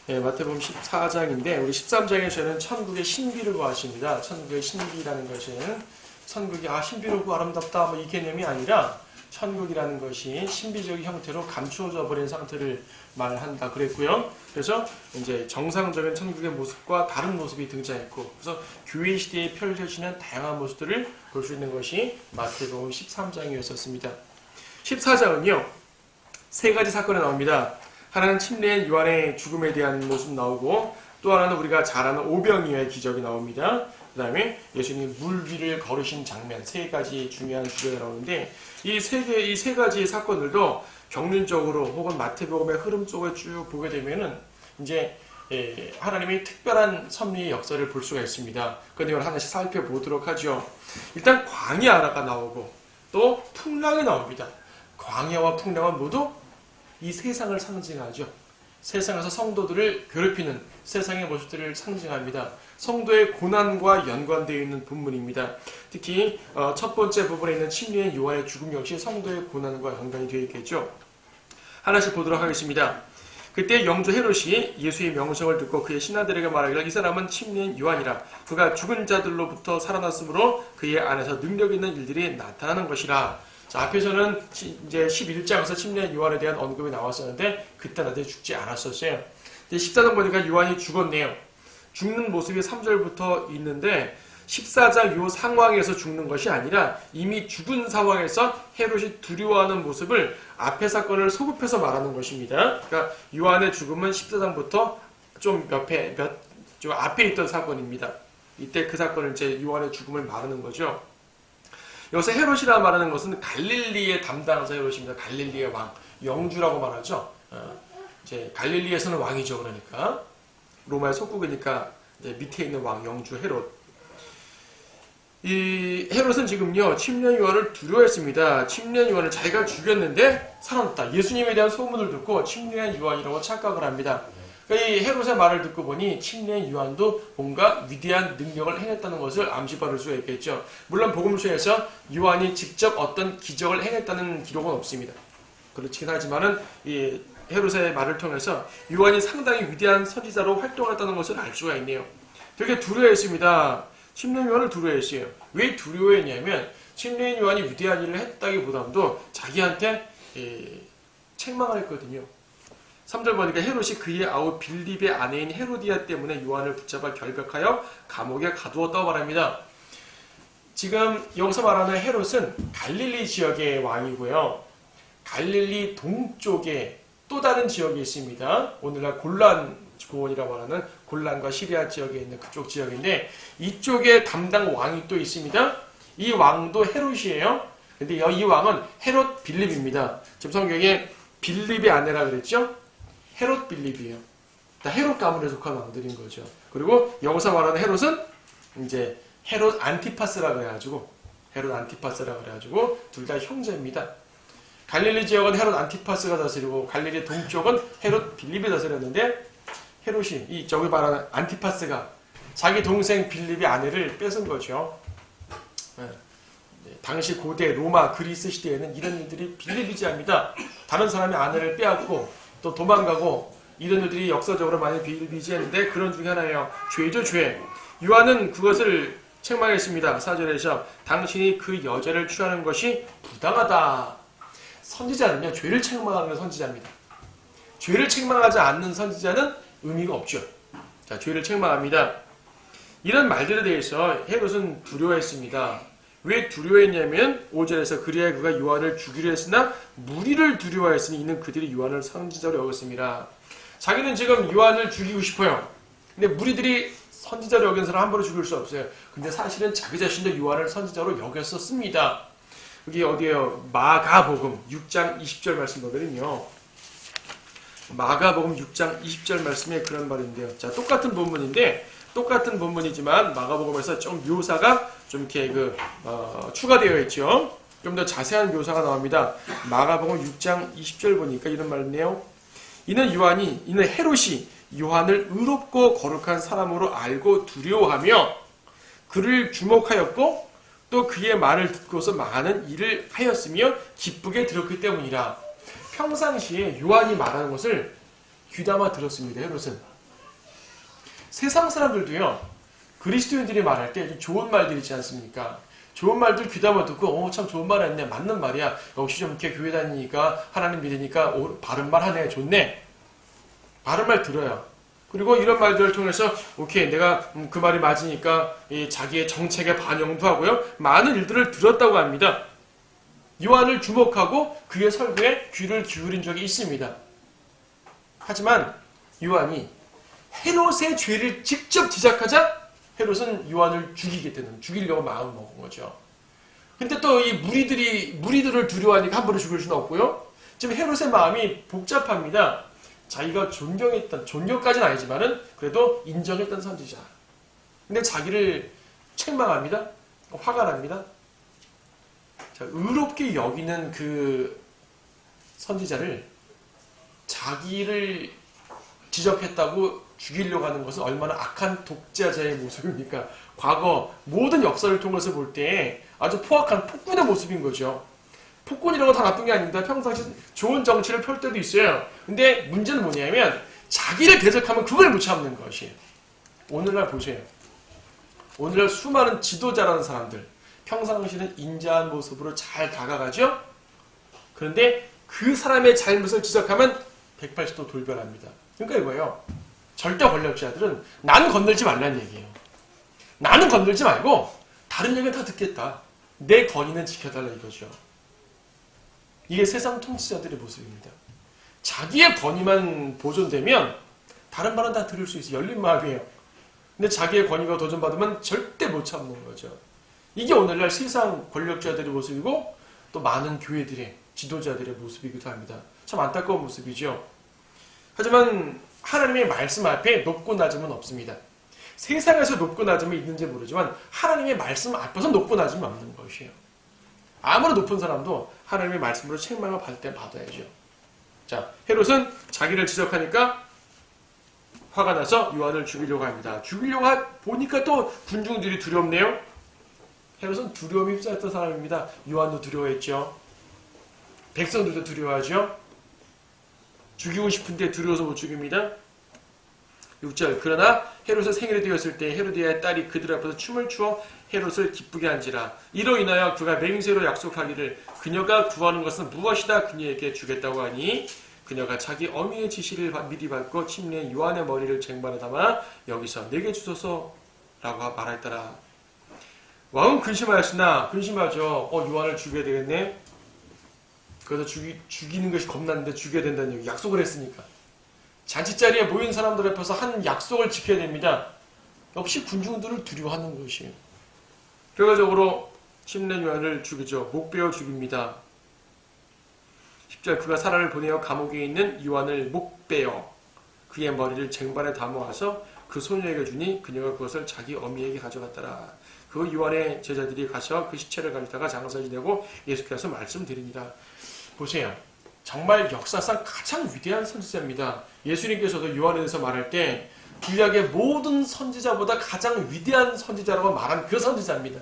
예, 마태복음 14장인데 우리 13장에서는 천국의 신비를 구하십니다. 천국의 신비라는 것은 천국이 신비롭고 아름답다 뭐 이 개념이 아니라 천국이라는 것이 신비적인 형태로 감추어져 버린 상태를 말한다 그랬고요. 그래서 이제 정상적인 천국의 모습과 다른 모습이 등장했고, 그래서 교회 시대에 펼쳐지는 다양한 모습들을 볼 수 있는 것이 마태복음 13장이었습니다. 14장은요, 세 가지 사건이 나옵니다. 하나는 침례인 요한의 죽음에 대한 모습 나오고, 또 하나는 우리가 잘 아는 오병이어의 기적이 나옵니다. 그 다음에 예수님이 물 위를 걸으신 장면, 세 가지 중요한 주제가 나오는데, 이 세 가지 사건들도 경륜적으로 혹은 마태복음의 흐름 속에 쭉 보게 되면은 이제 하나님의 특별한 섭리의 역사를 볼 수가 있습니다. 그 내용을 하나씩 살펴보도록 하죠. 일단 광야가 나오고 또 풍랑이 나옵니다. 광야와 풍랑은 모두 이 세상을 상징하죠. 세상에서 성도들을 괴롭히는 세상의 모습들을 상징합니다. 성도의 고난과 연관되어 있는 본문입니다. 특히 첫 번째 부분에 있는 침례인 요한의 죽음 역시 성도의 고난과 연관이 되어 있겠죠. 하나씩 보도록 하겠습니다. 그때 영조 헤롯이 예수의 명성을 듣고 그의 신하들에게 말하기를 이 사람은 침례인 요한이라. 그가 죽은 자들로부터 살아났으므로 그의 안에서 능력 있는 일들이 나타나는 것이라. 자, 앞에서는 이제 11장에서 침례인 요한에 대한 언급이 나왔었는데 그때는 아직 죽지 않았었어요. 14장 보니까 요한이 죽었네요. 죽는 모습이 3절부터 있는데 14장 요 상황에서 죽는 것이 아니라 이미 죽은 상황에서 헤롯이 두려워하는 모습을 앞의 사건을 소급해서 말하는 것입니다. 그러니까 요한의 죽음은 14장부터 좀 좀 앞에 있던 사건입니다. 이때 그 사건을 이제 요한의 죽음을 말하는 거죠. 여기서 헤롯이라 말하는 것은 갈릴리의 담당자 헤롯입니다. 갈릴리의 왕, 영주라고 말하죠. 이제 갈릴리에서는 왕이죠. 그러니까 로마의 속국이니까 이제 밑에 있는 왕, 영주 헤롯. 이 헤롯은 지금요 침례 요한을 두려워했습니다. 침례 요한을 자기가 죽였는데 살아났다. 예수님에 대한 소문을 듣고 침례 요한이라고 착각을 합니다. 그러니까 이 헤롯의 말을 듣고 보니 침례 요한도 뭔가 위대한 능력을 행했다는 것을 암시받을 수가 있겠죠. 물론 복음서에서 요한이 직접 어떤 기적을 행했다는 기록은 없습니다. 그렇긴 하지만은 이 헤롯의 말을 통해서 요한이 상당히 위대한 선지자로 활동했다는 것을 알 수가 있네요. 되게 두려워했습니다. 침례인 요한을 두려워했어요. 왜 두려워했냐면 침례인 요한이 위대한 일을 했다기보다도 자기한테 책망을 했거든요. 3절 보니까 헤롯이 그의 아우 빌립의 아내인 헤로디아 때문에 요한을 붙잡아 결박하여 감옥에 가두었다고 말합니다. 지금 여기서 말하는 헤롯은 갈릴리 지역의 왕이고요. 갈릴리 동쪽에 또 다른 지역이 있습니다. 오늘날 골란 고원이라고 하는 골란과 시리아 지역에 있는 그쪽 지역인데 이쪽에 담당 왕이 또 있습니다. 이 왕도 헤롯이에요. 근데 이 왕은 헤롯 빌립입니다. 지금 성경에 빌립의 아내라 그랬죠? 헤롯 빌립이에요. 다 헤롯 가문에 속한 왕들인 거죠. 그리고 여기서 말하는 헤롯은 이제 헤롯 안티파스라 그래가지고 둘 다 형제입니다. 갈릴리 지역은 헤롯 안티파스가 다스리고 갈릴리 동쪽은 헤롯 빌립이 다스렸는데 헤롯이 저기 말하는 안티파스가 자기 동생 빌립의 아내를 뺏은 거죠. 당시 고대 로마 그리스 시대에는 이런 일들이 비일비재합니다. 다른 사람의 아내를 빼앗고 또 도망가고 이런 일들이 역사적으로 많이 비일비재했는데 그런 중에 하나예요. 죄죠, 죄. 요한은 그것을 책망했습니다. 4절에서 당신이 그 여자를 취하는 것이 부당하다. 선지자는요, 죄를 책망하는 선지자입니다. 죄를 책망하지 않는 선지자는 의미가 없죠. 자, 죄를 책망합니다. 이런 말들에 대해서 헤롯은 두려워했습니다. 왜 두려워했냐면 5절에서 그리하여 그가 요한을 죽이려 했으나 무리를 두려워했으니 이는 그들이 요한을 선지자로 여겼습니다. 자기는 지금 요한을 죽이고 싶어요. 근데 무리들이 선지자로 여긴 사람 함부로 죽일 수 없어요. 근데 사실은 자기 자신도 요한을 선지자로 여겼었습니다. 여기 어디에요? 마가복음 6장 20절 말씀 보면요. 마가복음 6장 20절 말씀에 그런 말인데요. 자, 똑같은 본문이지만 마가복음에서 좀 묘사가 좀 이렇게 추가되어 있죠. 좀 더 자세한 묘사가 나옵니다. 마가복음 6장 20절 보니까 이런 말이네요. 이는 헤롯이 요한을 의롭고 거룩한 사람으로 알고 두려워하며 그를 주목하였고 또 그의 말을 듣고서 많은 일을 하였으며 기쁘게 들었기 때문이라. 평상시에 요한이 말하는 것을 귀담아 들었습니다. 헤롯은. 세상 사람들도요, 그리스도인들이 말할 때 좀 좋은 말들 있지 않습니까? 좋은 말들 귀담아 듣고 참 좋은 말 했네, 맞는 말이야, 역시 좀 이렇게 교회 다니니까 하나님 믿으니까 바른 말 하네, 좋네, 바른 말 들어요. 그리고 이런 말들을 통해서 오케이, 내가 그 말이 맞으니까 자기의 정책에 반영도 하고요, 많은 일들을 들었다고 합니다. 요한을 주목하고 그의 설교에 귀를 기울인 적이 있습니다. 하지만 요한이 헤롯의 죄를 직접 지적하자 헤롯은 요한을 죽이려고 마음 먹은 거죠. 근데 또 이 무리들을 두려워하니까 함부로 죽일 수는 없고요. 지금 헤롯의 마음이 복잡합니다. 자기가 존경까지는 아니지만은 그래도 인정했던 선지자. 근데 자기를 책망합니다. 화가 납니다. 자, 의롭게 여기는 그 선지자를 자기를 지적했다고 죽이려고 하는 것은 얼마나 악한 독재자의 모습입니까? 과거 모든 역사를 통해서 볼 때 아주 포악한 폭군의 모습인 거죠. 폭군이라고 다 나쁜 게 아닙니다. 평상시 좋은 정치를 펼 때도 있어요. 근데 문제는 뭐냐면 자기를 대적하면 그걸 못 참는 것이에요. 오늘날 보세요. 오늘날 수많은 지도자라는 사람들, 평상시는 인자한 모습으로 잘 다가가죠? 그런데 그 사람의 잘못을 지적하면 180도 돌변합니다. 그러니까 이거예요. 절대 권력자들은 나는 건들지 말라는 얘기예요. 나는 건들지 말고 다른 얘기는 다 듣겠다. 내 권위는 지켜달라 이거죠. 이게 세상 통치자들의 모습입니다. 자기의 권위만 보존되면 다른 말은 다 들을 수 있어요. 열린 마음이에요. 근데 자기의 권위가 도전받으면 절대 못 참는 거죠. 이게 오늘날 세상 권력자들의 모습이고 또 많은 교회들의 지도자들의 모습이기도 합니다. 참 안타까운 모습이죠. 하지만 하나님의 말씀 앞에 높고 낮음은 없습니다. 세상에서 높고 낮음이 있는지 모르지만 하나님의 말씀 앞에서 높고 낮음이 없는 것이에요. 아무리 높은 사람도 하나님의 말씀으로 책망을 받을 때 받아야죠. 자, 헤롯은 자기를 지적하니까 화가 나서 요한을 죽이려고 합니다. 보니까 또 군중들이 두렵네요. 헤롯은 두려움이 휩싸였던 사람입니다. 요한도 두려워했죠. 백성들도 두려워하죠. 죽이고 싶은데 두려워서 못 죽입니다. 6절 그러나 헤롯의 생일이 되었을 때 헤로디아의 딸이 그들 앞에서 춤을 추어 헤롯을 기쁘게 한지라. 이로 인하여 그가 맹세로 약속하기를 그녀가 구하는 것은 무엇이다 그녀에게 주겠다고 하니 그녀가 자기 어미의 지시를 미리 받고 침례 요한의 머리를 쟁반에 담아 여기서 내게 주소서 라고 말하였더라. 왕은 근심하였으나 근심하죠. 요한을 죽여야 되겠네. 그래서 죽이는 것이 겁났는데 죽여야 된다는 얘기. 약속을 했으니까. 잔치자리에 모인 사람들 앞에서 한 약속을 지켜야 됩니다. 역시 군중들을 두려워하는 것이에요. 결과적으로 침례 요한을 죽이죠. 목베어 죽입니다. 10절 그가 사람을 보내어 감옥에 있는 요한을 목베어 그의 머리를 쟁반에 담아와서 그 소녀에게 주니 그녀가 그것을 자기 어미에게 가져갔더라. 그 요한의 제자들이 가서 그 시체를 가져다가 장사 지내고 예수께서 말씀드리니라. 보세요. 정말 역사상 가장 위대한 선지자입니다. 예수님께서도 요한에 대해서 말할 때 구약의 모든 선지자보다 가장 위대한 선지자라고 말한 그 선지자입니다.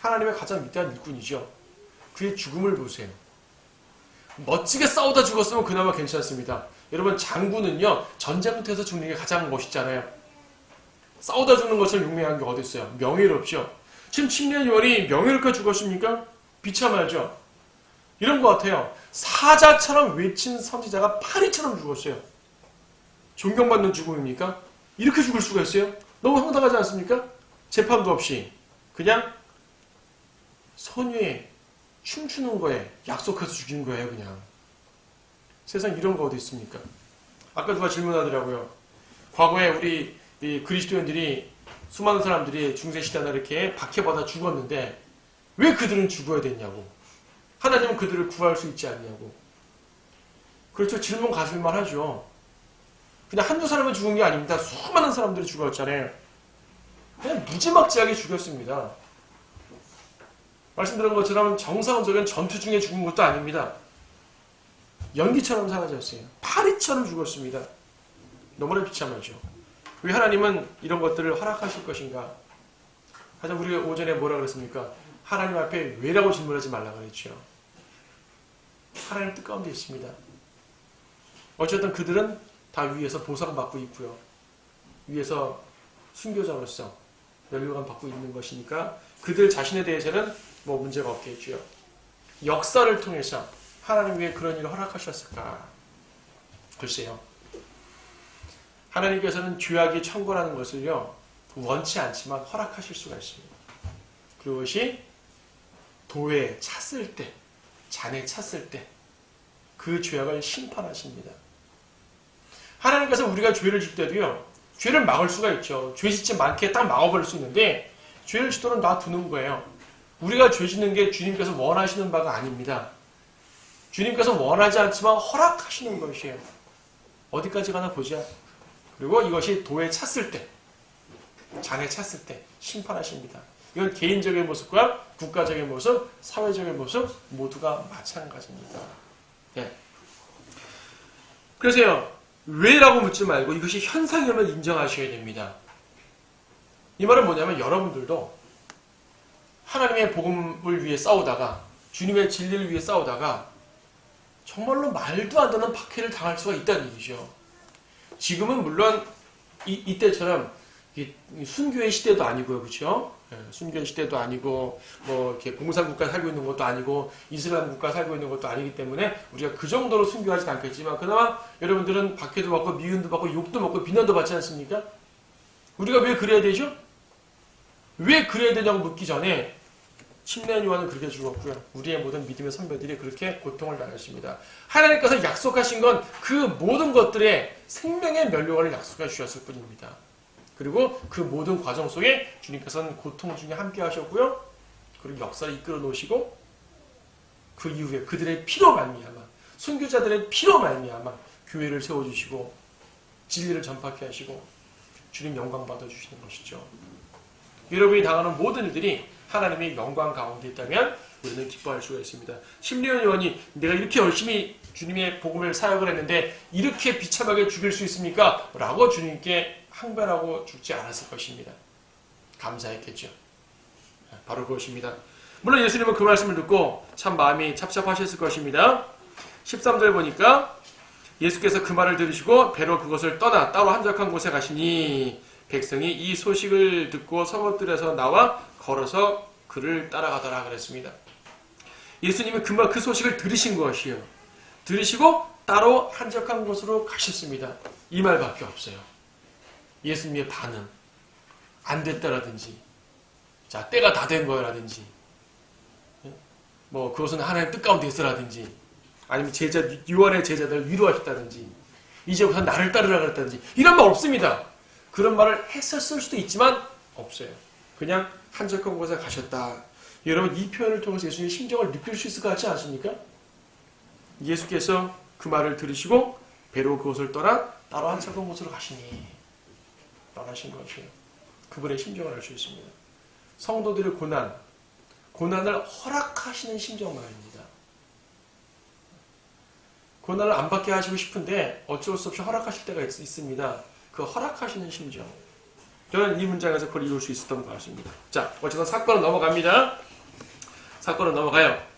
하나님의 가장 위대한 일꾼이죠. 그의 죽음을 보세요. 멋지게 싸우다 죽었으면 그나마 괜찮습니다. 여러분 장군은요 전쟁터에서 죽는 게 가장 멋있잖아요. 싸우다 죽는 것처럼 용맹한 게 어디 있어요? 명예롭죠. 지금 침례 요한이 명예롭게 죽었습니까? 비참하죠. 이런 것 같아요. 사자처럼 외친 선지자가 파리처럼 죽었어요. 존경받는 죽음입니까? 이렇게 죽을 수가 있어요? 너무 황당하지 않습니까? 재판도 없이 그냥 선유에 춤추는 거에 약속해서 죽인 거예요. 그냥 세상 이런 거 어디 있습니까? 아까 누가 질문하더라고요. 과거에 우리 이 그리스도인들이 수많은 사람들이 중세시대나 이렇게 박해받아 죽었는데 왜 그들은 죽어야 됐냐고. 하나님은 그들을 구할 수 있지 않냐고. 그렇죠. 질문 가실만 하죠. 그냥 한두 사람은 죽은 게 아닙니다. 수많은 사람들이 죽었잖아요. 그냥 무지막지하게 죽였습니다. 말씀드린 것처럼 정상적인 전투 중에 죽은 것도 아닙니다. 연기처럼 사라졌어요. 파리처럼 죽었습니다. 너무나 비참하죠. 왜 하나님은 이런 것들을 허락하실 것인가? 하여튼 우리가 오전에 뭐라 그랬습니까? 하나님 앞에 왜라고 질문하지 말라 그랬죠. 하나님 뜻 가운데 있습니다. 어쨌든 그들은 다 위에서 보상받고 있고요. 위에서 순교자로서 면류관 받고 있는 것이니까 그들 자신에 대해서는 뭐 문제가 없겠죠. 역사를 통해서 하나님 왜 그런 일을 허락하셨을까? 글쎄요. 하나님께서는 죄악이 천권하는 것을요 원치 않지만 허락하실 수가 있습니다. 그것이 도에 찼을 때, 잔에 찼을 때 그 죄악을 심판하십니다. 하나님께서 우리가 죄를 짓 때도요 죄를 막을 수가 있죠. 죄 짓지 많게 딱 막아버릴 수 있는데 죄를 짓도록 놔두는 거예요. 우리가 죄 짓는 게 주님께서 원하시는 바가 아닙니다. 주님께서 원하지 않지만 허락하시는 것이에요. 어디까지 가나 보자. 그리고 이것이 도에 찼을 때, 잔에 찼을 때 심판하십니다. 이건 개인적인 모습과 국가적인 모습, 사회적인 모습 모두가 마찬가지입니다. 예. 그래서요. 왜라고 묻지 말고 이것이 현상임을 인정하셔야 됩니다. 이 말은 뭐냐면 여러분들도 하나님의 복음을 위해 싸우다가 주님의 진리를 위해 싸우다가 정말로 말도 안 되는 박해를 당할 수가 있다는 얘기죠. 지금은 물론 이때처럼 순교의 시대도 아니고요, 그렇죠? 순교의 시대도 아니고 뭐 이렇게 공산국가 살고 있는 것도 아니고 이슬람 국가 살고 있는 것도 아니기 때문에 우리가 그 정도로 순교하지 않겠지만 그나마 여러분들은 박해도 받고 미움도 받고 욕도 먹고 비난도 받지 않습니까? 우리가 왜 그래야 되죠? 왜 그래야 되냐고 묻기 전에 침례 요한은 그렇게 죽었고요. 우리의 모든 믿음의 선배들이 그렇게 고통을 당했습니다. 하나님께서 약속하신 건 그 모든 것들의 생명의 면류관을 약속해 주셨을 뿐입니다. 그리고 그 모든 과정 속에 주님께서는 고통 중에 함께 하셨고요. 그리고 역사를 이끌어 놓으시고 그 이후에 그들의 피로 말미암아 순교자들의 피로 말미암아 교회를 세워주시고 진리를 전파케 하시고 주님 영광 받아주시는 것이죠. 여러분이 당하는 모든 일들이 하나님의 영광 가운데 있다면 우리는 기뻐할 수가 있습니다. 심리온 요한이 내가 이렇게 열심히 주님의 복음을 사역을 했는데 이렇게 비참하게 죽일 수 있습니까? 라고 주님께 항변하고 죽지 않았을 것입니다. 감사했겠죠. 바로 그것입니다. 물론 예수님은 그 말씀을 듣고 참 마음이 찹찹하셨을 것입니다. 13절 보니까 예수께서 그 말을 들으시고 배로 그것을 떠나 따로 한적한 곳에 가시니 백성이 이 소식을 듣고 성읍들에서 나와 걸어서 그를 따라가더라 그랬습니다. 예수님은 그 소식을 들으신 것이요. 들으시고 따로 한적한 곳으로 가셨습니다. 이 말밖에 없어요. 예수님의 반응. 안 됐다라든지, 자, 때가 다 된 거라든지, 뭐, 그것은 하나님의 뜻 가운데 있어라든지, 아니면 유언의 제자들을 위로하셨다든지, 이제부터 나를 따르라 그랬다든지, 이런 말 없습니다. 그런 말을 했었을 수도 있지만, 없어요. 그냥 한적한 곳에 가셨다. 여러분, 이 표현을 통해서 예수님의 심정을 느낄 수 있을 것 같지 않습니까? 예수께서 그 말을 들으시고, 배로 그곳을 떠나 따로 한적한 곳으로 가시니, 떠나신 것이에요. 그분의 심정을 알 수 있습니다. 성도들의 고난을 허락하시는 심정 말입니다. 고난을 안 받게 하시고 싶은데 어쩔 수 없이 허락하실 때가 있습니다. 그 허락하시는 심정. 저는 이 문장에서 그걸 이룰 수 있었던 것 같습니다. 자, 어쨌든 사건은 넘어갑니다. 사건은 넘어가요.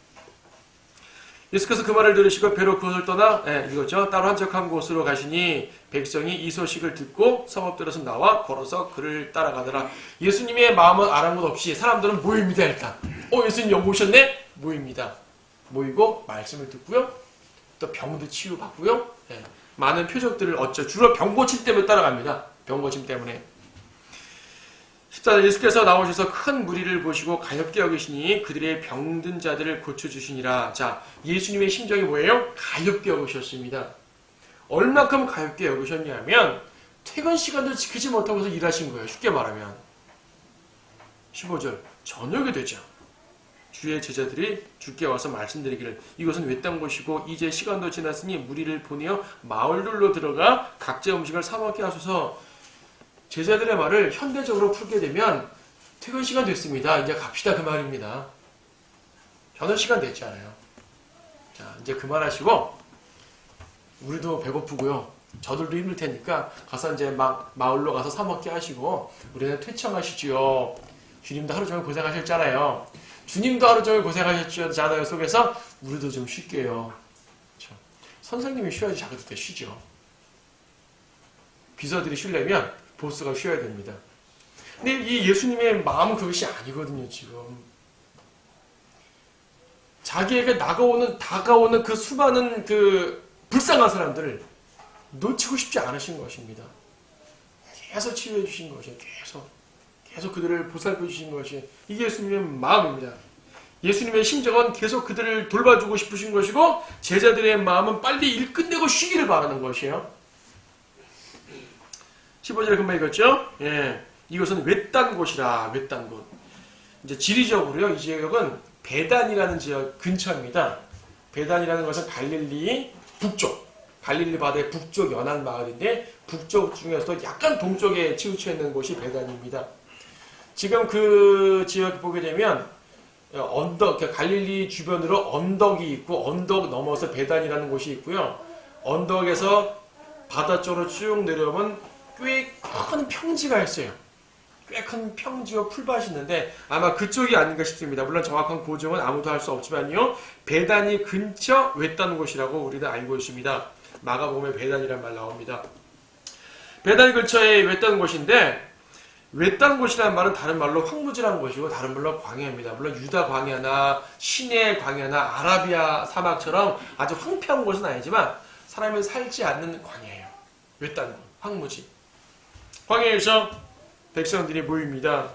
예수께서 그 말을 들으시고 배로 그곳을 떠나 이거죠. 따로 한적한 곳으로 가시니 백성이 이 소식을 듣고 성읍들에서 나와 걸어서 그를 따라가더라. 예수님의 마음은 아랑곳 없이 사람들은 모입니다. 일단 예수님 여기 오셨네? 모입니다. 모이고 말씀을 듣고요. 또 병도 치유받고요. 많은 표적들을 얻죠. 주로 병 고침 때문에 따라갑니다. 병 고침 때문에. 14절 예수께서 나오셔서 큰 무리를 보시고 가엾게 여기시니 그들의 병든 자들을 고쳐주시니라. 자, 예수님의 심정이 뭐예요? 가엾게 여기셨습니다. 얼만큼 가엾게 여기셨냐면 퇴근 시간도 지키지 못하고서 일하신 거예요. 쉽게 말하면. 15절 저녁이 되죠. 주의 제자들이 주께 와서 말씀드리기를 이것은 외딴 곳이고 이제 시간도 지났으니 무리를 보내어 마을들로 들어가 각자 음식을 사 먹게 하소서. 제자들의 말을 현대적으로 풀게 되면 퇴근 시간 됐습니다. 이제 갑시다 그 말입니다. 저녁 시간 됐잖아요. 자, 이제 그만하시고 우리도 배고프고요. 저들도 힘들 테니까 가서 이제 막 마을로 가서 사 먹게 하시고 우리는 퇴청하시지요. 주님도 하루 종일 고생하셨잖아요. 주님도 하루 종일 고생하셨잖아요. 속에서 우리도 좀 쉴게요. 그렇죠? 선생님이 쉬어야지 자기도 때 쉬죠. 비서들이 쉬려면 보스가 쉬어야 됩니다. 근데 이 예수님의 마음은 그것이 아니거든요, 지금. 자기에게 다가오는 그 수많은 그 불쌍한 사람들을 놓치고 싶지 않으신 것입니다. 계속 치유해 주신 것이에요. 계속 그들을 보살펴 주신 것이 이게 예수님의 마음입니다. 예수님의 심정은 계속 그들을 돌봐주고 싶으신 것이고 제자들의 마음은 빨리 일 끝내고 쉬기를 바라는 것이에요. 15절에 금방 읽었죠? 예, 이것은 외딴 곳이라. 외딴 곳. 이제 지리적으로요, 이 지역은 베단이라는 지역 근처입니다. 베단이라는 것은 갈릴리 북쪽, 갈릴리 바다의 북쪽 연안 마을인데 북쪽 중에서도 약간 동쪽에 치우쳐 있는 곳이 베단입니다. 지금 그 지역 보게 되면 언덕, 갈릴리 주변으로 언덕이 있고 언덕 넘어서 베단이라는 곳이 있고요. 언덕에서 바다 쪽으로 쭉 내려오면 꽤 큰 평지가 있어요. 꽤 큰 평지와 풀밭이 있는데 아마 그쪽이 아닌가 싶습니다. 물론 정확한 고정은 아무도 할 수 없지만요. 베단이 근처 외딴 곳이라고 우리는 알고 있습니다. 마가복음에 베단이란 말 나옵니다. 베단 근처에 외딴 곳인데 외딴 곳이라는 말은 다른 말로 황무지라는 곳이고 다른 말로 광야입니다. 물론 유다 광야나 시내 광야나 아라비아 사막처럼 아주 황폐한 곳은 아니지만 사람이 살지 않는 광야예요. 외딴 곳, 황무지. 광야에서 백성들이 모입니다.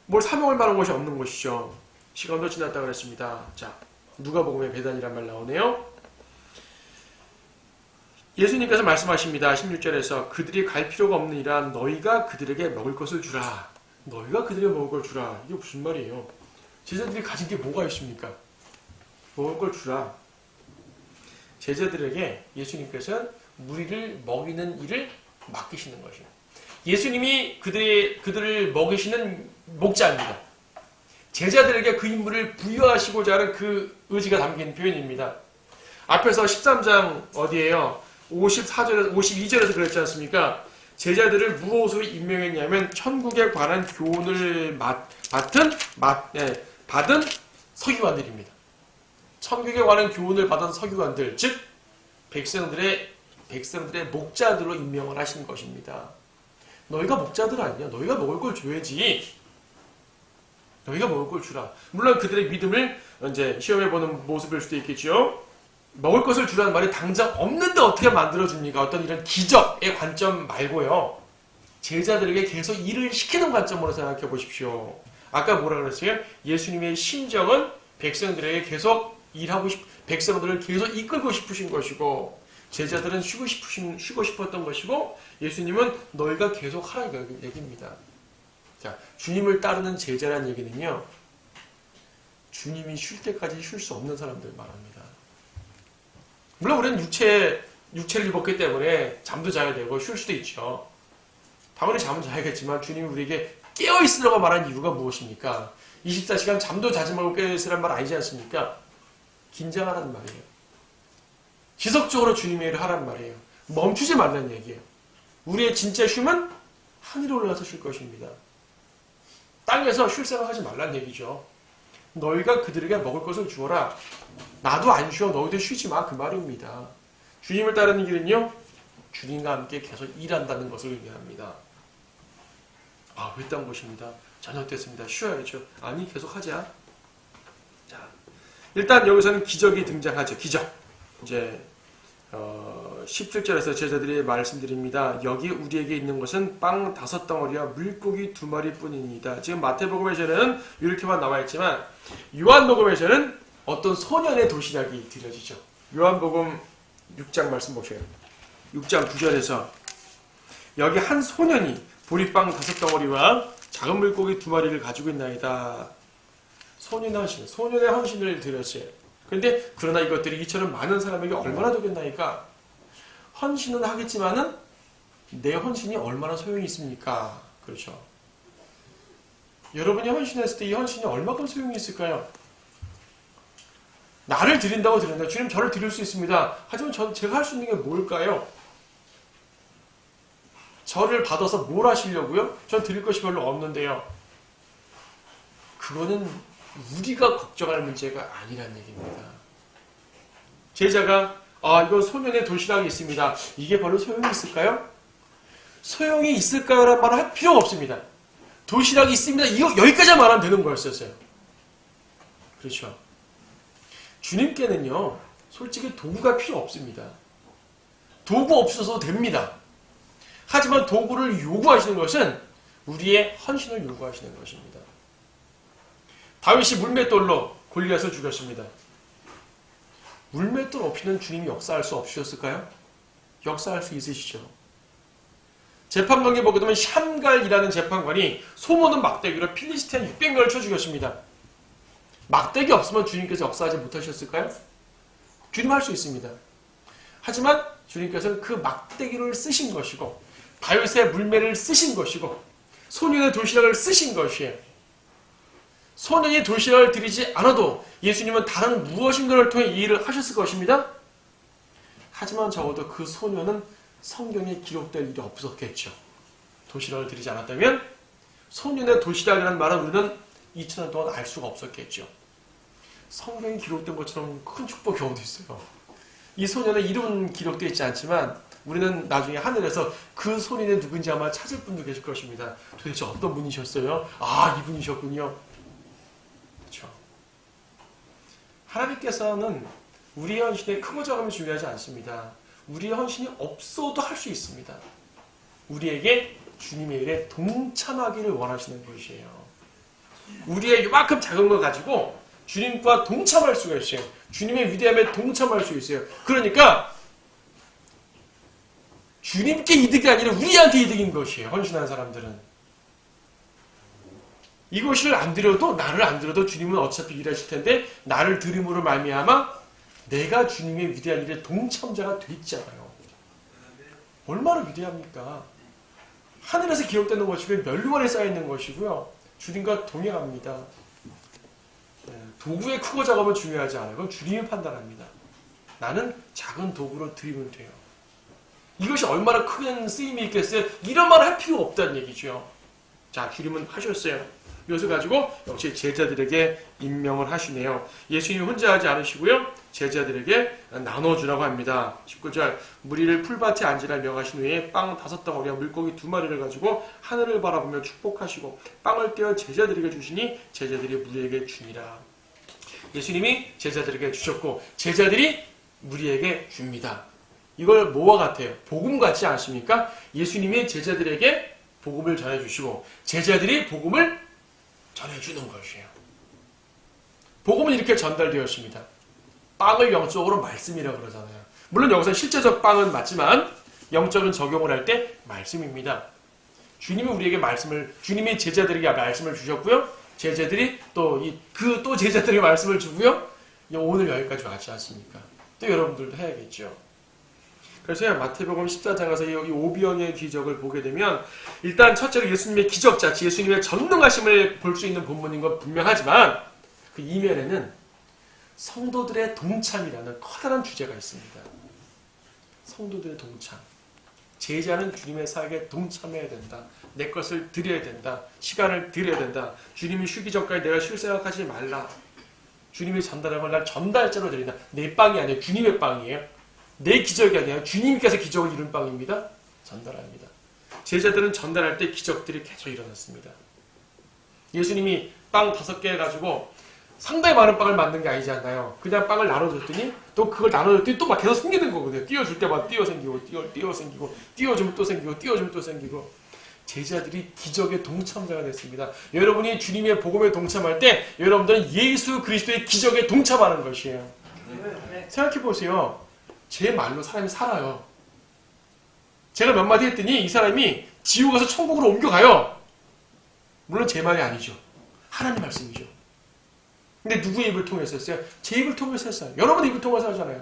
뭘 사먹을 만한 곳이 없는 곳이죠. 시간도 지났다고 그랬습니다. 자, 누가복음에 베단이란 말 나오네요. 예수님께서 말씀하십니다. 16절에서 그들이 갈 필요가 없느니라 너희가 그들에게 먹을 것을 주라. 너희가 그들에게 먹을 걸 주라. 이게 무슨 말이에요? 제자들이 가진 게 뭐가 있습니까? 먹을 걸 주라. 제자들에게 예수님께서는 무리를 먹이는 일을 맡기시는 것이에요. 예수님이 그들을 먹이시는 목자입니다. 제자들에게 그 임무를 부여하시고자 하는 그 의지가 담긴 표현입니다. 앞에서 13장 어디에요? 54절에서 52절에서 그랬지 않습니까? 제자들을 무엇으로 임명했냐면 천국에 관한 교훈을 받은 서기관들입니다. 천국에 관한 교훈을 받은 서기관들, 즉 백성들의 목자들로 임명을 하신 것입니다. 너희가 목자들 아니냐? 너희가 먹을 걸 줘야지. 너희가 먹을 걸 주라. 물론 그들의 믿음을 이제 시험해보는 모습일 수도 있겠죠. 먹을 것을 주라는 말이 당장 없는데 어떻게 만들어줍니까? 어떤 이런 기적의 관점 말고요. 제자들에게 계속 일을 시키는 관점으로 생각해 보십시오. 아까 뭐라 그랬어요? 예수님의 심정은 백성들에게 계속 백성들을 계속 이끌고 싶으신 것이고 제자들은 쉬고 싶었던 것이고 예수님은 너희가 계속 하라는 얘기입니다. 자, 주님을 따르는 제자라는 얘기는요. 주님이 쉴 때까지 쉴 수 없는 사람들 말합니다. 물론 우리는 육체를 입었기 때문에 잠도 자야 되고 쉴 수도 있죠. 당연히 잠은 자야겠지만 주님이 우리에게 깨어있으라고 말한 이유가 무엇입니까? 24시간 잠도 자지 말고 깨어있으라는 말 아니지 않습니까? 긴장하라는 말이에요. 지속적으로 주님의 일을 하라는 말이에요. 멈추지 말라는 얘기예요. 우리의 진짜 쉼은 하늘에 올라가서 쉴 것입니다. 땅에서 쉴 생각하지 말라는 얘기죠. 너희가 그들에게 먹을 것을 주어라. 나도 안 쉬어. 너희도 쉬지 마. 그 말입니다. 주님을 따르는 길은요. 주님과 함께 계속 일한다는 것을 의미합니다. 아, 외딴 곳입니다. 저녁 됐습니다. 쉬어야죠. 아니, 계속 하자. 자, 일단 여기서는 기적이 등장하죠. 기적. 이제 17절에서 제자들이 말씀드립니다. 여기 우리에게 있는 것은 빵 5덩어리와 물고기 2마리 뿐입니다. 지금 마태복음에서는 이렇게만 나와 있지만 요한복음에서는 어떤 소년의 도시락이 드려지죠. 요한복음 6장 말씀 보세요. 6장 9절에서 여기 한 소년이 보리빵 5덩어리와 작은 물고기 2마리를 가지고 있나이다. 소년의 헌신을 드렸어요. 그런데 그러나 이것들이 이처럼 많은 사람에게 얼마나 되겠나이까? 헌신은 하겠지만은 내 헌신이 얼마나 소용이 있습니까? 그렇죠. 여러분이 헌신했을 때 이 헌신이 얼마큼 소용이 있을까요? 나를 드린다고 드린다. 주님 저를 드릴 수 있습니다. 하지만 제가 할 수 있는 게 뭘까요? 저를 받아서 뭘 하시려고요? 전 드릴 것이 별로 없는데요. 그거는 우리가 걱정할 문제가 아니라는 얘기입니다. 제자가 이거 소년의 도시락이 있습니다. 이게 별로 소용이 있을까요? 소용이 있을까요? 라는 말을 할 필요가 없습니다. 도시락이 있습니다. 이거 여기까지 말하면 되는 거였었어요. 그렇죠. 주님께는요, 솔직히 도구가 필요 없습니다. 도구 없어도 됩니다. 하지만 도구를 요구하시는 것은 우리의 헌신을 요구하시는 것입니다. 다윗이 물맷돌로 골리앗을 죽였습니다. 물맷돌 없이는 주님이 역사할 수 없으셨을까요? 역사할 수 있으시죠. 재판관에 보게 되면 샴갈이라는 재판관이 소모는 막대기로 필리스티안 600명을 쳐 죽였습니다. 막대기 없으면 주님께서 역사하지 못하셨을까요? 주님 할 수 있습니다. 하지만 주님께서는 그 막대기를 쓰신 것이고 다윗의 물매를 쓰신 것이고 소년의 도시락을 쓰신 것이에요. 소년이 도시락을 드리지 않아도 예수님은 다른 무엇인가를 통해 이 일을 하셨을 것입니다. 하지만 적어도 그 소년은 성경에 기록될 일이 없었겠죠. 도시락을 드리지 않았다면 소년의 도시락이라는 말은 우리는 2000년 동안 알 수가 없었겠죠. 성경에 기록된 것처럼 큰 축복이 어디 있어요. 이 소년의 이름은 기록되어 있지 않지만 우리는 나중에 하늘에서 그 소년이 누군지 아마 찾을 분도 계실 것입니다. 도대체 어떤 분이셨어요? 아, 이분이셨군요. 그렇죠. 하나님께서는 우리의 헌신에 크고 작음이 중요하지 않습니다. 우리의 헌신이 없어도 할 수 있습니다. 우리에게 주님의 일에 동참하기를 원하시는 것이에요. 우리의 이만큼 작은 걸 가지고 주님과 동참할 수가 있어요. 주님의 위대함에 동참할 수 있어요. 그러니까 주님께 이득이 아니라 우리한테 이득인 것이에요. 헌신하는 사람들은. 이것을 안 드려도 나를 안 드려도 주님은 어차피 일하실 텐데 나를 드림으로 말미암아 내가 주님의 위대한 일에 동참자가 됐잖아요. 얼마나 위대합니까? 하늘에서 기록되는 것이고 멸류관에 쌓여있는 것이고요. 주님과 동행합니다. 도구의 크고 작음은 중요하지 않아요. 그건 주님이 판단합니다. 나는 작은 도구로 드리면 돼요. 이것이 얼마나 큰 쓰임이 있겠어요? 이런 말을 할 필요가 없다는 얘기죠. 자, 주님은 하셨어요. 이것을 가지고 역시 제자들에게 임명을 하시네요. 예수님이 혼자 하지 않으시고요. 제자들에게 나눠주라고 합니다. 19절 무리를 풀밭에 앉으라 명하신 후에 빵 5덩어리와 물고기 2마리를 가지고 하늘을 바라보며 축복하시고 빵을 떼어 제자들에게 주시니 제자들이 무리에게 주니라. 예수님이 제자들에게 주셨고 제자들이 무리에게 줍니다. 이걸 뭐와 같아요? 복음 같지 않습니까? 예수님이 제자들에게 복음을 전해주시고 제자들이 복음을 전해주는 것이에요. 복음은 이렇게 전달되었습니다. 빵을 영적으로 말씀이라고 그러잖아요. 물론 여기서 실제적 빵은 맞지만 영적인 적용을 할 때 말씀입니다. 주님이 우리에게 주님이 제자들에게 말씀을 주셨고요. 제자들이 또 제자들에게 말씀을 주고요. 오늘 여기까지 왔지 않습니까? 또 여러분들도 해야겠죠. 그래서 마태복음 14장에서 이 오병의 기적을 보게 되면 일단 첫째로 예수님의 기적 자체, 예수님의 전능하심을 볼 수 있는 본문인 건 분명하지만 그 이면에는 성도들의 동참이라는 커다란 주제가 있습니다. 성도들의 동참. 제자는 주님의 사역에 동참해야 된다. 내 것을 드려야 된다. 시간을 드려야 된다. 주님이 쉬기 전까지 내가 쉴 생각하지 말라. 주님이 전달한 걸 난 전달자로 드린다. 내 빵이 아니에요. 주님의 빵이에요. 내 기적이 아니라 주님께서 기적을 이룬 빵입니다. 전달합니다. 제자들은 전달할 때 기적들이 계속 일어났습니다. 예수님이 빵 5개 가지고 상당히 많은 빵을 만든 게 아니지 않나요? 그냥 빵을 나눠줬더니 또 그걸 나눠줬더니 또 막 계속 생기는 거거든요. 띄워줄 때마다 띄워생기고 띄워생기고 띄워주면 또 생기고 띄워주면 또 생기고 제자들이 기적의 동참자가 됐습니다. 여러분이 주님의 복음에 동참할 때 여러분들은 예수 그리스도의 기적에 동참하는 것이에요. 생각해보세요. 제 말로 사람이 살아요. 제가 몇 마디 했더니 이 사람이 지옥 가서 천국으로 옮겨가요. 물론 제 말이 아니죠. 하나님 말씀이죠. 근데 누구의 입을 통해서 했어요? 제 입을 통해서 했어요. 여러분의 입을 통해서 하잖아요.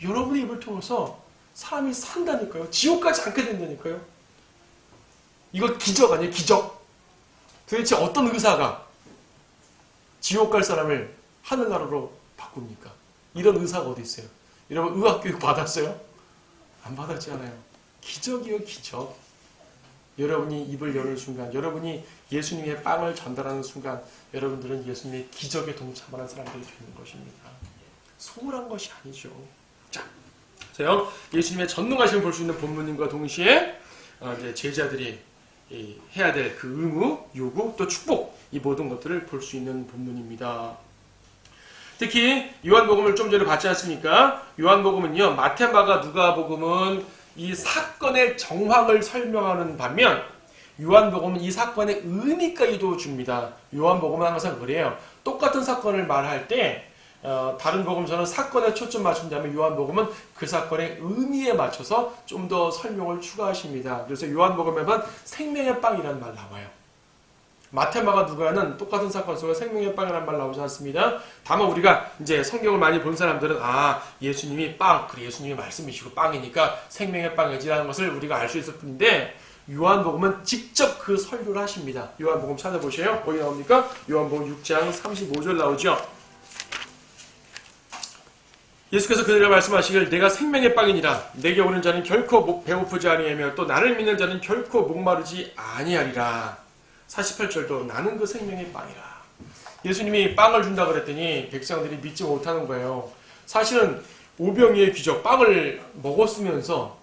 여러분의 입을 통해서 사람이 산다니까요. 지옥까지 않게 된다니까요. 이거 기적 아니에요? 기적. 도대체 어떤 의사가 지옥 갈 사람을 하늘나라로 바꿉니까? 이런 의사가 어디 있어요? 여러분 의학교육 받았어요? 안 받았지 않아요. 기적이요, 기적. 여러분이 입을 여는 순간, 여러분이 예수님의 빵을 전달하는 순간 여러분들은 예수님의 기적에 동참하는 사람들이 되는 것입니다. 소홀한 것이 아니죠. 자, 그래서 예수님의 전능하심을 볼 수 있는 본문인과 동시에 이제 제자들이 해야 될 그 의무, 요구, 또 축복, 이 모든 것들을 볼 수 있는 본문입니다. 특히 요한복음을 좀 전에 봤지 않습니까? 요한복음은요, 마태, 마가, 누가복음은 이 사건의 정황을 설명하는 반면 요한복음은 이 사건의 의미까지도 줍니다. 요한복음은 항상 그래요. 똑같은 사건을 말할 때 다른 복음서는 사건에 초점 맞춘다면 요한복음은 그 사건의 의미에 맞춰서 좀 더 설명을 추가하십니다. 그래서 요한복음에만 생명의 빵이라는 말 나와요. 마태, 마가, 누가는 똑같은 사건 속에 생명의 빵이라는 말 나오지 않습니다. 다만 우리가 이제 성경을 많이 본 사람들은 예수님이 빵, 그래 예수님이 말씀이시고 빵이니까 생명의 빵이지라는 것을 우리가 알 수 있을 뿐인데 요한복음은 직접 그 설교를 하십니다. 요한복음 찾아보세요. 어디 나옵니까? 요한복음 6장 35절 나오죠. 예수께서 그들에게 말씀하시길 내가 생명의 빵이니라. 내게 오는 자는 결코 배고프지 아니하며 또 나를 믿는 자는 결코 목마르지 아니하리라. 48절도 나는 그 생명의 빵이라. 예수님이 빵을 준다 그랬더니 백성들이 믿지 못하는 거예요. 사실은 오병이의 기적, 빵을 먹었으면서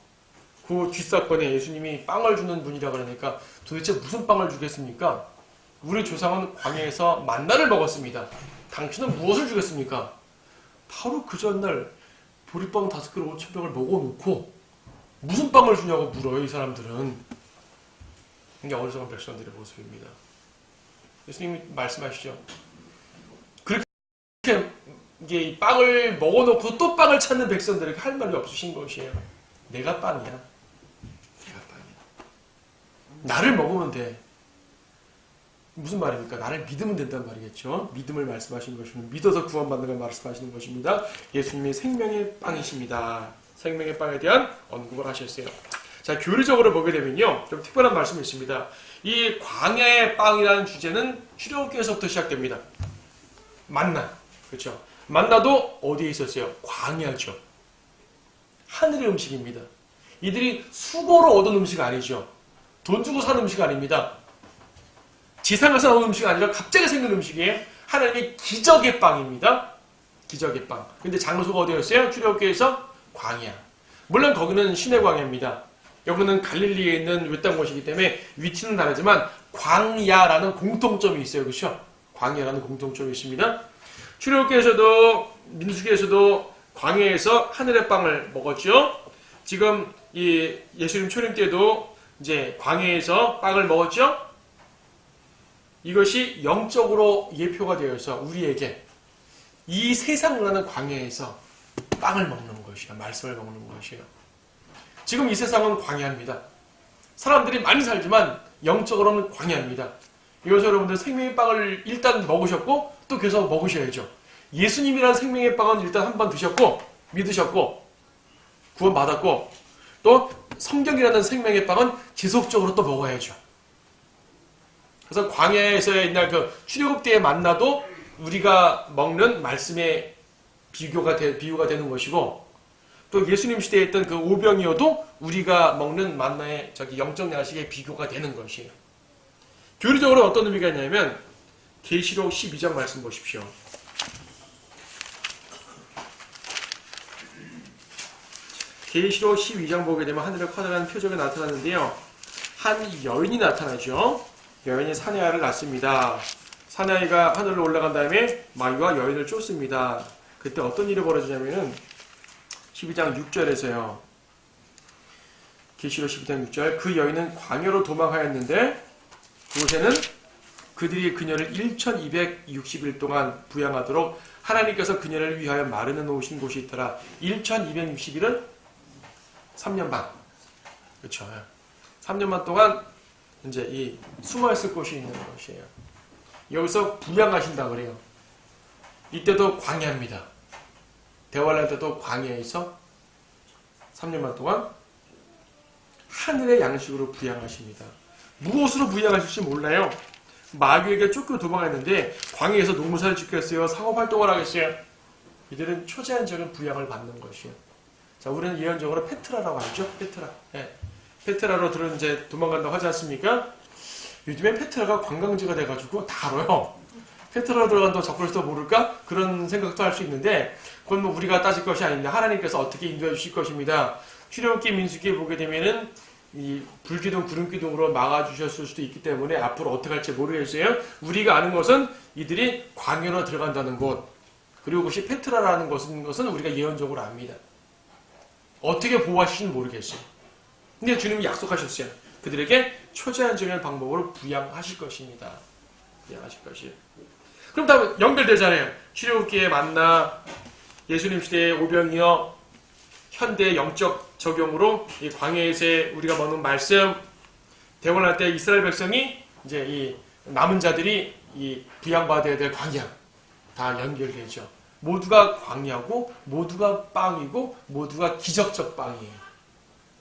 그 뒷사건에 예수님이 빵을 주는 분이라 그러니까 도대체 무슨 빵을 주겠습니까? 우리 조상은 광야에서 만나를 먹었습니다. 당신은 무엇을 주겠습니까? 바로 그 전날 보리빵 5그릇 5,000병을 먹어놓고 무슨 빵을 주냐고 물어요, 이 사람들은. 이게 어리석은 백성들의 모습입니다. 예수님이 말씀하시죠. 그렇게 이게 빵을 먹어놓고 또 빵을 찾는 백성들에게 할 말이 없으신 것이에요. 내가 빵이야. 내가 빵이야. 나를 먹으면 돼. 무슨 말입니까? 나를 믿으면 된다는 말이겠죠. 믿음을 말씀하시는 것이면 믿어서 구원받는 걸 말씀하시는 것입니다. 예수님이 생명의 빵이십니다. 생명의 빵에 대한 언급을 하셨어요. 자, 교리적으로 보게 되면요, 좀 특별한 말씀이 있습니다. 이 광야의 빵이라는 주제는 출애굽기에서부터 시작됩니다. 만나, 그렇죠? 만나도 어디에 있었어요? 광야죠. 하늘의 음식입니다. 이들이 수고로 얻은 음식 아니죠. 돈 주고 산 음식 아닙니다. 지상에서 나온 음식이 아니라 갑자기 생긴 음식이에요. 하나님의 기적의 빵입니다. 기적의 빵. 근데 장소가 어디였어요? 출애굽기에서 광야. 물론 거기는 시내 광야입니다. 여기는 갈릴리에 있는 외딴 곳이기 때문에 위치는 다르지만 광야라는 공통점이 있어요. 그렇죠? 광야라는 공통점이 있습니다. 출애굽기에서도 민수기에서도 광야에서 하늘의 빵을 먹었죠. 지금 이 예수님 초림 때도 이제 광야에서 빵을 먹었죠. 이것이 영적으로 예표가 되어서 우리에게 이 세상이라는 광야에서 빵을 먹는 것이야. 말씀을 먹는 것이에요. 지금 이 세상은 광야입니다. 사람들이 많이 살지만 영적으로는 광야입니다. 이것을 여러분들 생명의 빵을 일단 먹으셨고 또 계속 먹으셔야죠. 예수님이라는 생명의 빵은 일단 한 번 드셨고 믿으셨고 구원받았고 또 성경이라는 생명의 빵은 지속적으로 또 먹어야죠. 그래서 광야에서의 옛날 그 출애굽 때의 만나도 우리가 먹는 말씀의 비유가 되는 것이고 또 예수님 시대에 있던 그 오병이어도 우리가 먹는 만나의 영적 야식의 비교가 되는 것이에요. 교리적으로 어떤 의미가 있냐면 계시록 12장 말씀 보십시오. 계시록 12장 보게 되면 하늘에 커다란 표적이 나타나는데요. 한 여인이 나타나죠. 여인이 사내아를 낳습니다. 사내아이가 하늘로 올라간 다음에 마귀와 여인을 쫓습니다. 그때 어떤 일이 벌어지냐면은 12장 6절에서요. 계시록 12장 6절 그 여인은 광야로 도망하였는데 그곳에는 그들이 그녀를 1260일 동안 부양하도록 하나님께서 그녀를 위하여 마련해 놓으신 곳이 있더라. 1260일은 3년 반. 그렇죠. 3년 반 동안 이제 이 숨어있을 곳이 있는 것이에요. 여기서 부양하신다 그래요. 이때도 광야입니다. 대환란 때도 광야에서 3년만 동안 하늘의 양식으로 부양하십니다. 무엇으로 부양하실지 몰라요. 마귀에게 쫓겨 도망했는데 광야에서 농사를 짓겠어요? 상업활동을 하겠어요? 이들은 초제한적인 부양을 받는 것이에요. 자, 우리는 예언적으로 페트라라고 하죠. 페트라. 네. 페트라로 들은 이제 도망간다고 하지 않습니까? 요즘엔 페트라가 관광지가 돼가지고 다 알아요. 페트라로 들어간다고 적그리스도 모를까? 그런 생각도 할 수 있는데 그건 뭐 우리가 따질 것이 아닙니다. 하나님께서 어떻게 인도해 주실 것입니다. 출애굽기 민수기에 보게 되면은 이 불기둥, 구름기둥으로 막아주셨을 수도 있기 때문에 앞으로 어떻게 할지 모르겠어요. 우리가 아는 것은 이들이 광야로 들어간다는 것, 그리고 그것이 페트라라는 것은 우리가 예언적으로 압니다. 어떻게 보호하실지는 모르겠어요. 근데 주님이 약속하셨어요. 그들에게 초자연적인 방법으로 부양하실 것입니다. 부양하실 것이에요. 그럼 다 연결되잖아요. 출애굽기에 만나, 예수님 시대의 오병이어, 현대의 영적 적용으로 이 광야에서 우리가 먹는 말씀, 대원할 때 이스라엘 백성이 이제 이 남은 자들이 이 부양받아야 될 광야 다 연결되죠. 모두가 광야고 모두가 빵이고 모두가 기적적 빵이에요.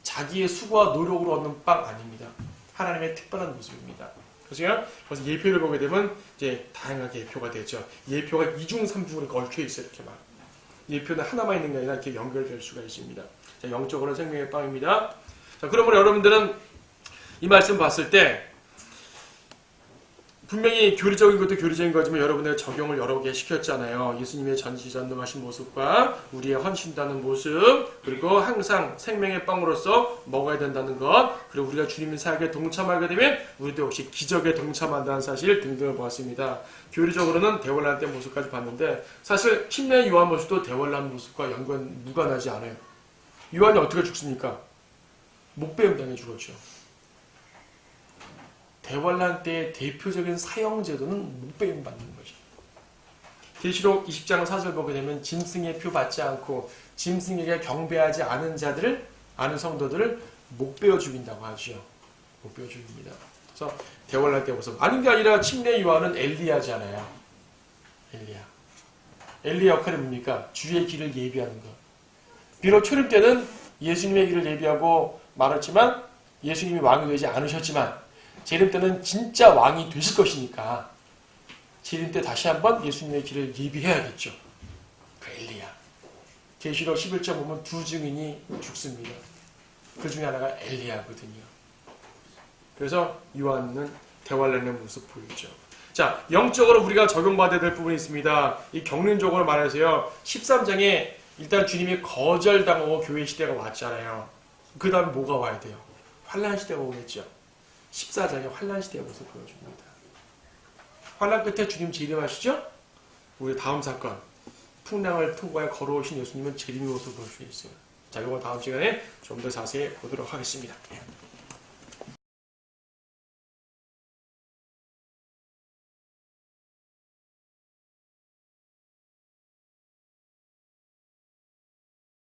자기의 수고와 노력으로 얻는 빵 아닙니다. 하나님의 특별한 모습입니다. 그래서 예표를 보게 되면 이제 다양하게 예표가 되죠. 예표가 이중 삼중으로 얽혀 있어요. 이렇게 막 예표는 하나만 있는 게 아니라 이렇게 연결될 수가 있습니다. 자, 영적으로는 생명의 빵입니다. 자, 그러므로 여러분들은 이 말씀 봤을 때 분명히 교리적인 것도 교리적인 거지만 여러분의 적용을 여러 개 시켰잖아요. 예수님의 전지전능하신 모습과 우리의 헌신다는 모습, 그리고 항상 생명의 빵으로서 먹어야 된다는 것, 그리고 우리가 주님의 사역에 동참하게 되면 우리도 역시 기적에 동참한다는 사실 등등을 보았습니다. 교리적으로는 대환란 때 모습까지 봤는데 사실 침례 요한 모습도 대환란 모습과 무관하지 않아요. 요한이 어떻게 죽습니까? 목배임 당해 죽었죠. 대환란 때의 대표적인 사형제도는 목배임 받는 것이죠. 계시록 20장 4절 보게 되면 짐승의 표 받지 않고 짐승에게 경배하지 않은 자들을, 아는 성도들을 목베어 죽인다고 하죠. 목베어 죽입니다. 그래서 대환란 때 모습. 아닌 게 아니라 침례 요한은 엘리야잖아요. 엘리야 역할이 뭡니까? 주의 길을 예비하는 것. 비록 초림 때는 예수님의 길을 예비하고 말했지만 예수님이 왕이 되지 않으셨지만 재림 때는 진짜 왕이 되실 것이니까 재림 때 다시 한번 예수님의 길을 예비해야겠죠. 그 엘리야. 계시록 11장 보면 두 증인이 죽습니다. 그 중에 하나가 엘리야거든요. 그래서 요한은 대환란의 모습 보이죠. 자, 영적으로 우리가 적용받아야 될 부분이 있습니다. 이 경륜적으로 말해서요. 13장에 일단 주님이 거절당하고 교회 시대가 왔잖아요. 그 다음에 뭐가 와야 돼요? 환란 시대가 오겠죠. 14장에 환란 시대의 모습을 보여줍니다. 환란 끝에 주님 재림하시죠? 우리 다음 사건, 풍랑을 통과해 걸어오신 예수님은 재림의 모습을 볼 수 있어요. 자, 이거 다음 시간에 좀 더 자세히 보도록 하겠습니다.